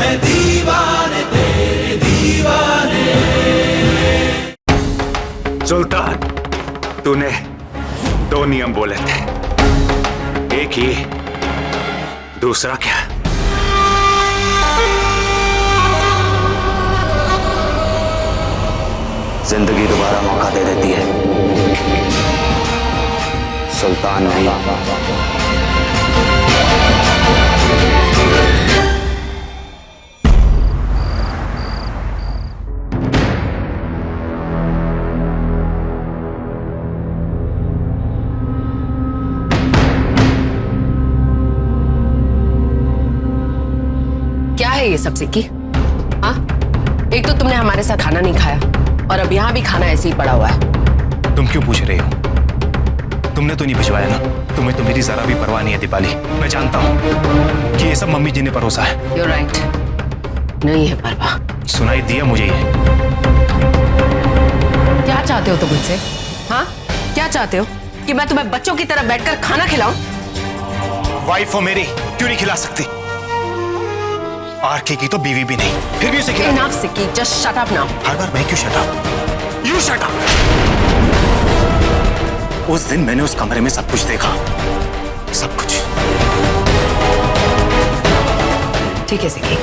हैं दीवाने तेरे दीवाने। सुल्तान, तूने 2 नियम बोले थे, एक ही, दूसरा क्या? जिंदगी दोबारा मौका दे देती है, सुल्तान नहीं। क्या है ये सब सिक्की? हाँ, एक तो तुमने हमारे साथ खाना नहीं खाया और अब यहाँ भी खाना ऐसे ही पड़ा हुआ है। तुम क्यों पूछ रही हो? तुमने तो नहीं भिजवाया ना। तुम्हें तो मेरी जरा भी परवाह नहीं है दीपाली। मैं जानता हूँ कि ये सब मम्मी जी ने परोसा है। You're right, नहीं है परवाह। सुनाई दिया मुझे ये। क्या चाहते हो तुम मुझसे? हाँ, क्या चाहते हो कि मैं तुम्हें बच्चों की तरह बैठकर खाना खिलाऊं? वाइफ हो मेरी, क्यों नहीं खिला सकती? आरके की तो बीवी भी नहीं, फिर भी उसे खिला। Enough, सिक्की, just shut up now. हर बार मैं क्यों shut up? You shut up. उस दिन मैंने उस कमरे में सब कुछ देखा, सब कुछ। ठीक है सिक्की,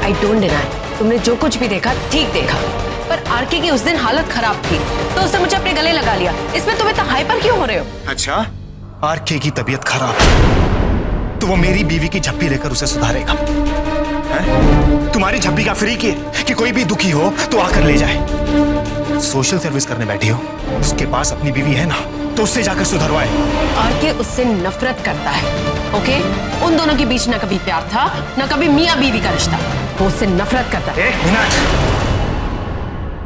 I don't deny, तुमने जो कुछ भी देखा ठीक देखा, पर आरके की उस दिन हालत खराब थी तो उसने मुझे अपने गले लगा लिया। इसमें तुम इतना हाइपर क्यों हो रहे हो? अच्छा, आरके की तबीयत खराब तो वो मेरी बीवी की झप्पी लेकर उसे सुधारेगा? तुम्हारी झप्पी का फ्री की कि कोई भी दुखी हो तो आकर ले जाए। सोशल सर्विस करने बैठी हो, उसके पास अपनी बीवी है ना, तो उससे जाकर सुधरवाए। आरके उससे नफरत करता है, ओके? उन दोनों के बीच न कभी प्यार था न कभी मियां बीवी का रिश्ता। वो उससे नफरत करता है। एक मिनट,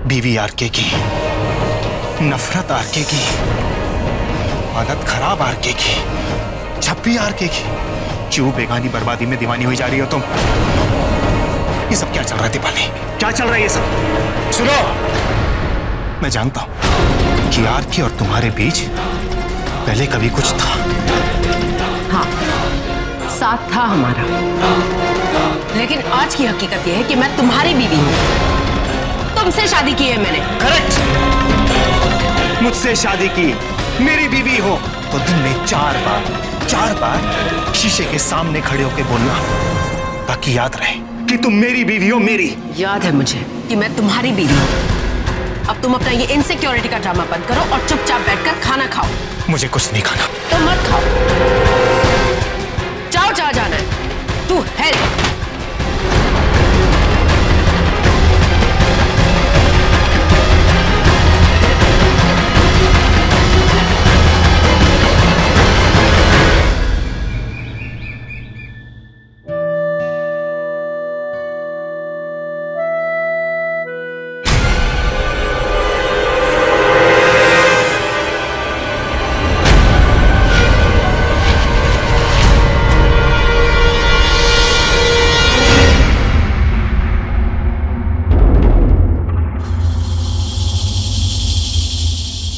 बीवी आरके की, नफरत आरके की, आदत खराब आरके की, झप्पी आरके की, क्यों बेगानी बर्बादी में दीवानी हुई जा रही हो तुम? ये सब क्या चल रहा है दीपाली? क्या चल रहा है ये सब? सुनो, मैं जानता हूं कि आरके और तुम्हारे बीच पहले कभी कुछ था। हाँ, साथ था हमारा, लेकिन आज की हकीकत यह है कि मैं तुम्हारी बीवी हूँ। तुमसे शादी की है मैंने। करेक्ट, मुझसे शादी की, मेरी बीवी हो तो दिन में 4 बार शीशे के सामने खड़े होकर बोलना, ताकि याद रहे कि तुम मेरी बीवी हो। मेरी याद है मुझे कि मैं तुम्हारी बीवी हूँ। अब तुम अपना ये इनसिक्योरिटी का ड्रामा बंद करो और चुपचाप बैठकर खाना खाओ। मुझे कुछ नहीं खाना। तो मत खाओ, जाओ जहाँ जाना है। तू हेल्प।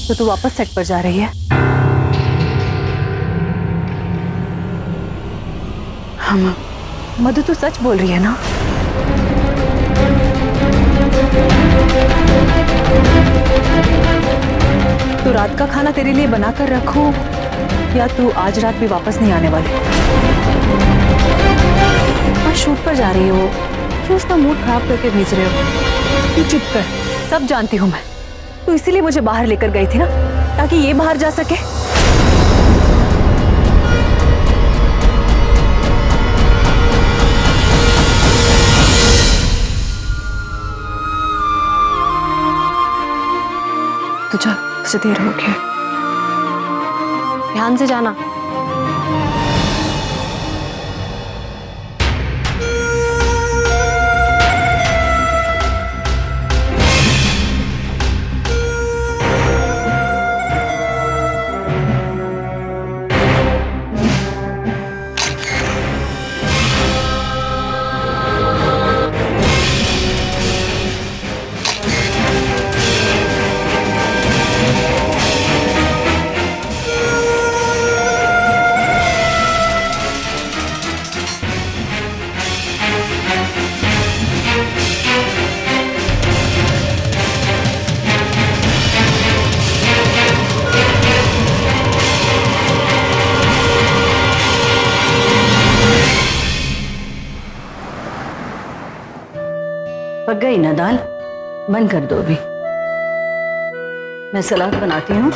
तो तू वापस सेट पर जा रही है? हाँ मधु, तू सच बोल रही है ना? तो रात का खाना तेरे लिए बनाकर रखूं या तू आज रात भी वापस नहीं आने वाली? और शूट पर जा रही हो, क्यों उसका मूड खराब करके भेज रहे हो? तू चुप कर, सब जानती हूं मैं। तो इसीलिए मुझे बाहर लेकर गई थी ना, ताकि ये बाहर जा सके। तू चल, तुझे देर हो गई, ध्यान से जाना। पक गई ना दाल, बंद कर दो अभी। मैं सलाद बनाती हूँ।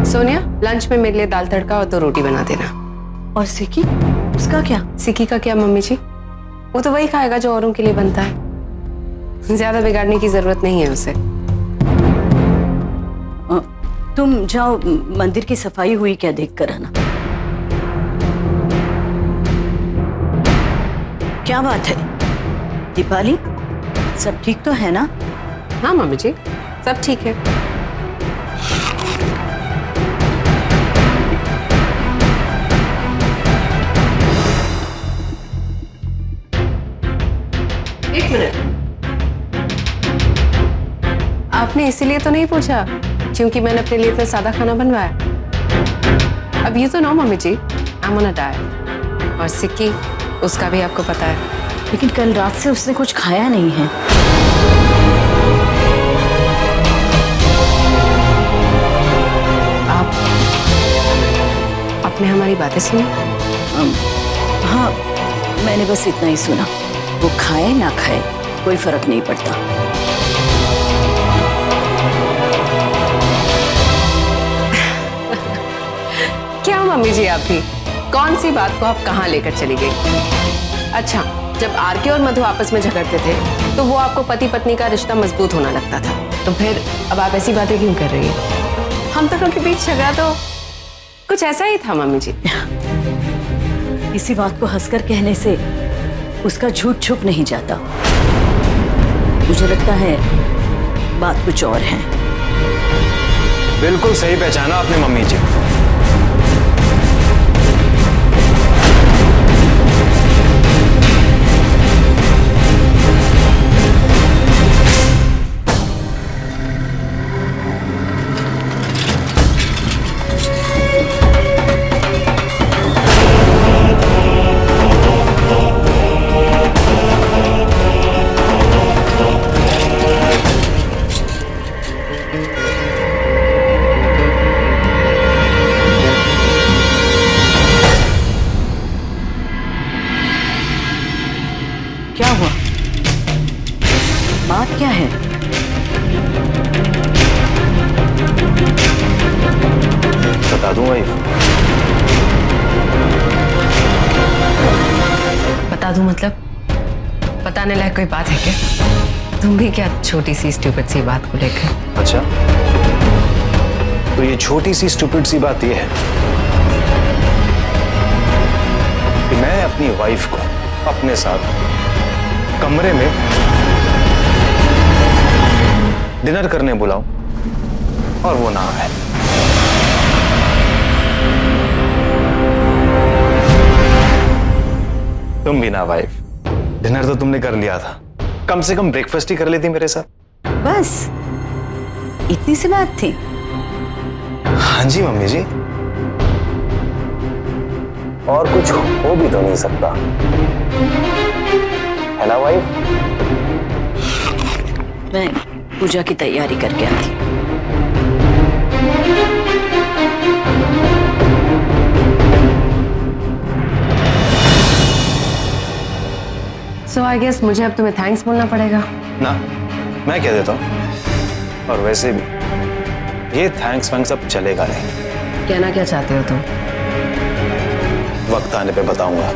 सोनिया, लंच में मेरे लिए दाल तड़का और 2 रोटी बना देना। और सिक्की, उसका क्या? सिक्की का क्या मम्मी जी, वो तो वही खाएगा जो औरों के लिए बनता है। ज्यादा बिगाड़ने की जरूरत नहीं है उसे। तुम जाओ, मंदिर की सफाई हुई क्या देख कर आना। क्या बात है दीपाली, सब ठीक तो है ना? हाँ मम्मी जी, सब ठीक है। एक मिनट, आपने इसीलिए तो नहीं पूछा क्योंकि मैंने अपने लिए इतना सादा खाना बनवाया? अब ये तो no mummy ji, I am on a diet. और सिक्की, उसका भी आपको पता है। लेकिन कल रात से उसने कुछ खाया नहीं है। आपने हमारी बातें सुनी? हाँ, मैंने बस इतना ही सुना। वो खाए ना खाए कोई फर्क नहीं पड़ता। क्या मम्मी जी, आप भी कौन सी बात को आप कहाँ लेकर चली गई? अच्छा, जब आरके और मधु आपस में झगड़ते थे तो वो आपको पति पत्नी का रिश्ता मजबूत होना लगता था, तो फिर अब आप ऐसी बातें क्यों कर रही हैं? हम दोनों के बीच झगड़ा तो कुछ ऐसा ही था मम्मी जी। इसी बात को हंसकर कहने से उसका झूठ छुप नहीं जाता। मुझे लगता है बात कुछ और है। बिल्कुल सही पहचाना आपने मम्मी जी। क्या हुआ? बात क्या है? बता दूंगा ये। बता दूं मतलब? बताने लायक कोई बात है क्या? तुम भी क्या छोटी सी स्टूपिड सी बात को लेकर? अच्छा, तो ये छोटी सी स्टूपिड सी बात ये है कि मैं अपनी वाइफ को अपने साथ कमरे में डिनर करने बुलाऊं और वो ना आए। तुम भी ना वाइफ, डिनर तो तुमने कर लिया था, कम से कम ब्रेकफास्ट ही कर लेती मेरे साथ। बस इतनी सी बात थी? हाँ जी मम्मी जी, और कुछ हो भी तो नहीं सकता, है ना वाइफ? मैं पूजा की तैयारी करके आती। सो आई गेस मुझे अब तुम्हें थैंक्स बोलना पड़ेगा। ना, मैं कह देता हूँ। और वैसे भी ये थैंक्स वैंक्स अब चलेगा नहीं। कहना क्या चाहते हो तुम? वक्त आने पे बताऊंगा।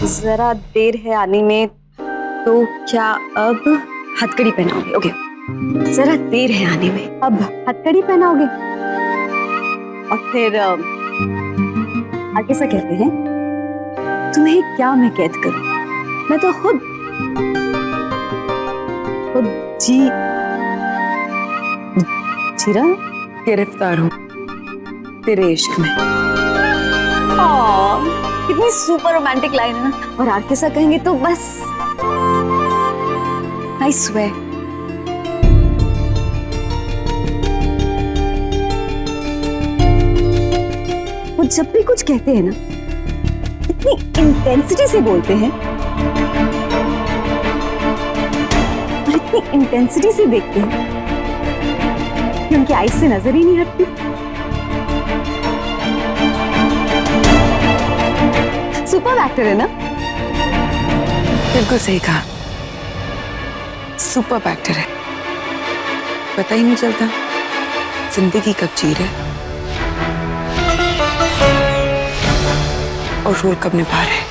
जरा देर है आने में, तो क्या अब हथकड़ी पहनाओगे? ओके, जरा देर है आने में, अब हथकड़ी पहनाओगे? और फिर आगे से कहते हैं, तुम्हें क्या मैं कैद करूं? मैं तो खुद गिरफ्तार हूँ तेरे इश्क में। कितनी सुपर रोमांटिक लाइन है ना। और आगे से कहेंगे तो बस आई स्वेयर। वो जब भी कुछ कहते हैं ना, इतनी इंटेंसिटी से बोलते हैं और इतनी इंटेंसिटी से देखते हैं कि उनकी आईज से नजर ही नहीं हटती। सुपर एक्टर है ना? बिल्कुल सही कहा, सुपर एक्टर है। पता ही नहीं चलता जिंदगी कब जी रहे और रोल कब निभा रहे।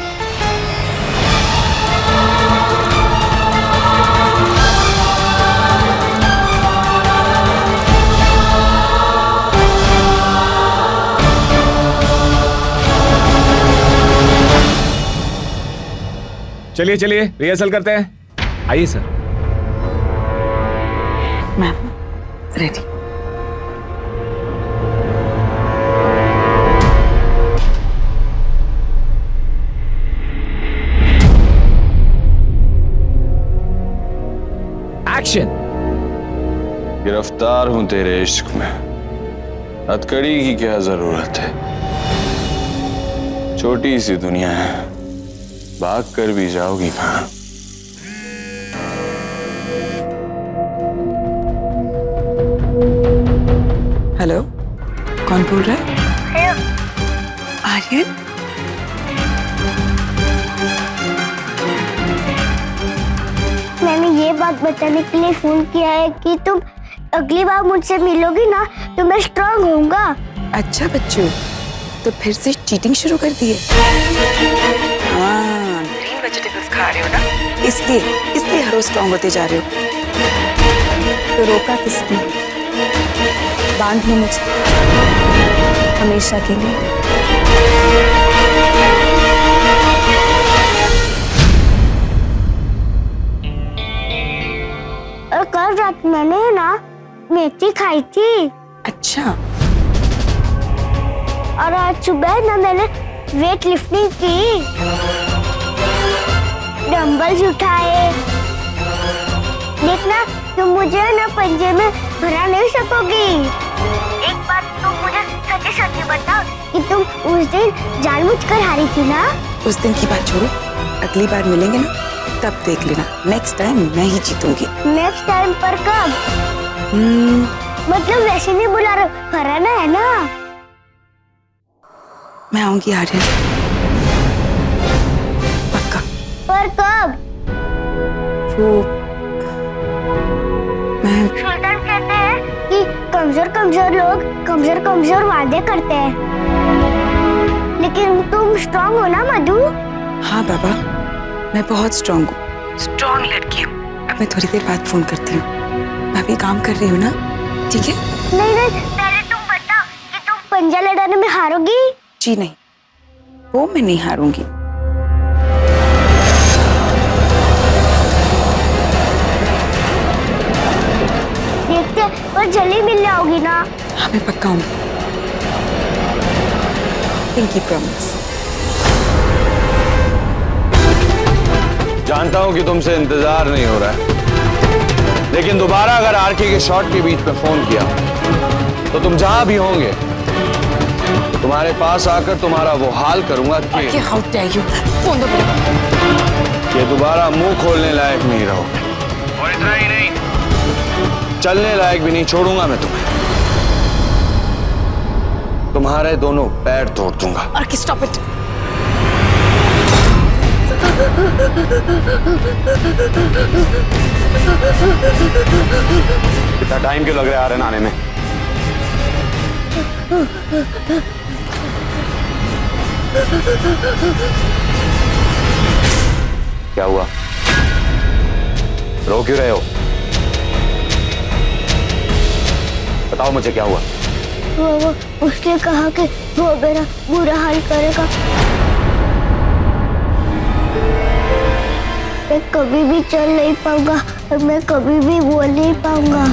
चलिए चलिए रिहर्सल करते हैं। आइए सर। Ma'am ready. एक्शन। गिरफ्तार हूं तेरे इश्क में, हथकड़ी की क्या जरूरत है। छोटी सी दुनिया है, भाग कर भी जाओगी कहां। हेलो, कौन बोल रहा है? आर्यन? मैंने ये बात बताने के लिए फोन किया है कि तुम अगली बार मुझसे मिलोगी ना तो मैं स्ट्रांग होऊंगा। अच्छा बच्चों, तो फिर से चीटिंग शुरू कर दी है। हाँ, ग्रीन वेजिटेबल्स खा रहे हो ना, इसलिए हर रोज स्ट्रांग होते जा रहे हो। तो रोका किसने? बांध लो मुझे हमेशा के लिए। और कल रात मैंने ना मेथी खाई थी। अच्छा। और आज सुबह ना मैंने वेट लिफ्टिंग की, डंबल्स उठाए। देखना तुम मुझे ना पंजे में हरा नहीं सकोगी। एक बात तुम मुझे सच्ची सच्ची बताओ कि तुम उस दिन जानबूझकर हारी थी ना? उस दिन की बात छोड़ो, अगली बार मिलेंगे ना तब देख लेना, नेक्स्ट टाइम मैं ही जीतूंगी। नेक्स्ट टाइम पर कब? मतलब वैसे नहीं बुला रहा, हराना है ना? मैं आऊंगी आर्यन, पक्का। पर कब? वो मैं सुल्तान कहते हैं कि कमजोर लोग वादे करते हैं, लेकिन तुम स्ट्रांग हो ना मधु? हाँ बाबा, मैं बहुत स्ट्रांग हूँ, स्ट्रांग लड़की हूँ। अब मैं थोड़ी देर बाद फोन करती हूँ, मैं अभी काम कर रही हूँ ना, ठीक है? नहीं, पहले तुम बताओ कि तुम पंजा लड़ाने में हारोगी? जी नहीं, वो मैं नहीं हारूंगी। देखते और जल्दी मिल जाओगी ना? हाँ मैं पक्का हूँ, पिंकी प्रॉमिस। जानता हूं कि तुमसे इंतजार नहीं हो रहा है, लेकिन दोबारा अगर आरके के शॉट के बीच में फोन किया तो तुम जहां भी होंगे तुम्हारे पास आकर तुम्हारा वो हाल करूंगा कि हाउ डेयर यू, फोन दो मेरे। ये दोबारा मुंह खोलने लायक नहीं रहोगे। और इतना ही नहीं, चलने लायक भी नहीं छोड़ूंगा मैं तुम्हें। तुम्हारे दोनों पैर तोड़ दूंगा। और कि स्टॉप इट। कितना टाइम क्यों लग रहा है आर्यन आने में? क्या हुआ? रो क्यों रहे हो? बताओ मुझे क्या हुआ? वो उसने कहा कि वो मेरा बुरा हाल करेगा। मैं कभी भी चल नहीं पाऊंगा और मैं कभी भी बोल नहीं पाऊंगा।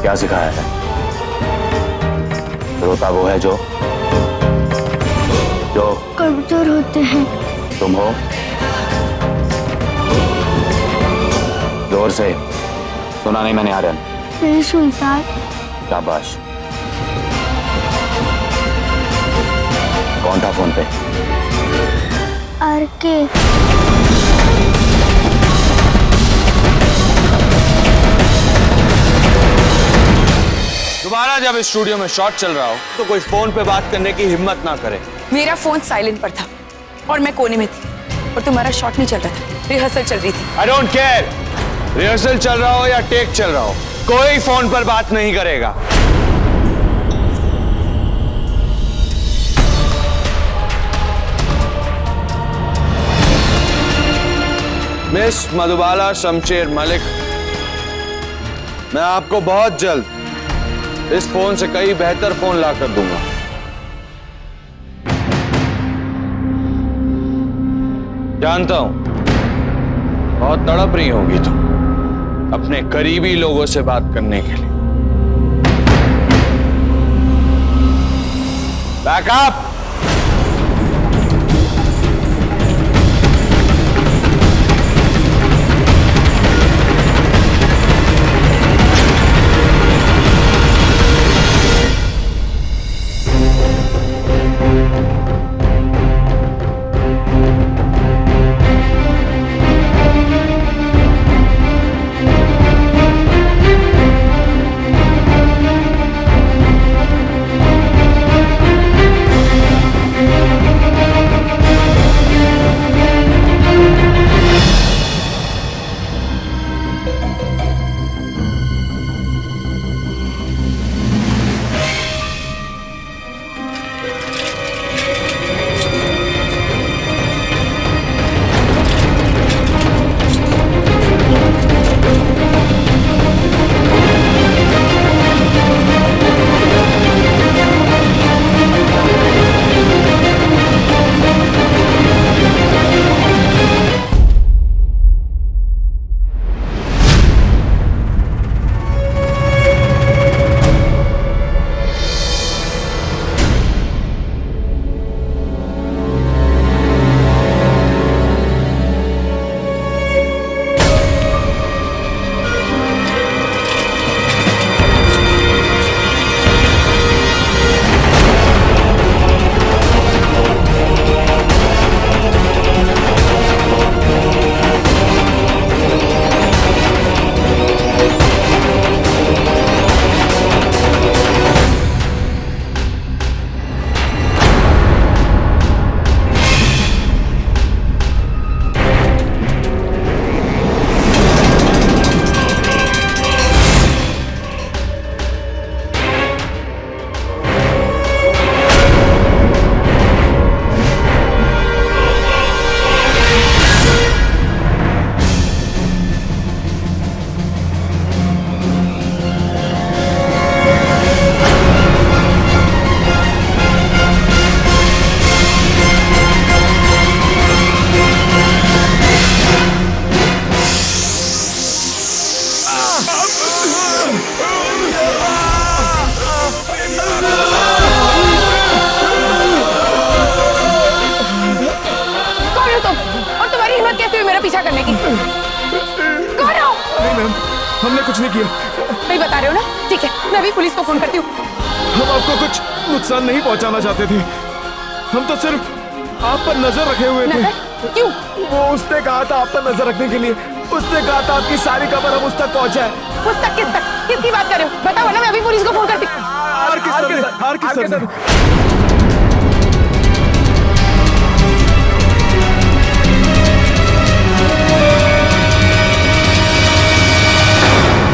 क्या सिखाया है? रोता वो है जो कमजोर होते हैं। तुम हो। जोर से सुना नहीं मैंने आर्यन। नहीं सुल्तान। शाबाश। कौन था फोन पे? आरके। दोबारा जब स्टूडियो में शॉट चल रहा हो तो कोई फोन पे बात करने की हिम्मत ना करे। मेरा फोन साइलेंट पर था और मैं कोने में थी और तुम्हारा शॉट नहीं चल रहा था, रिहर्सल चल रही थी। आई डोंट केयर, रिहर्सल चल रहा हो या टेक चल रहा हो, कोई फोन पर बात नहीं करेगा। मिस मधुबाला शमशेर मलिक, मैं आपको बहुत जल्द इस फोन से कई बेहतर फोन लाकर दूंगा। जानता हूं बहुत तड़प रही होगी तुम अपने करीबी लोगों से बात करने के लिए। बैकअप। पीछा करने की। कौन हो? नहीं मैम, हमने कुछ नहीं किया। नहीं बता रहे हो ना? ठीक है, मैं अभी पुलिस को फोन करती हूँ। हम आपको कुछ नुकसान नहीं पहुंचाना चाहते थे, हम तो सिर्फ आप पर नजर रखे हुए थे। क्यों? वो उसने कहा था आप पर नजर रखने के लिए, उसने कहा था आपकी सारी खबर हम उस तक पहुंचाए। उस तक किस तक? किसकी बात कर रहे हो? बताओ ना, मैं अभी पुलिस को फोन करती हूँ। आर के सर।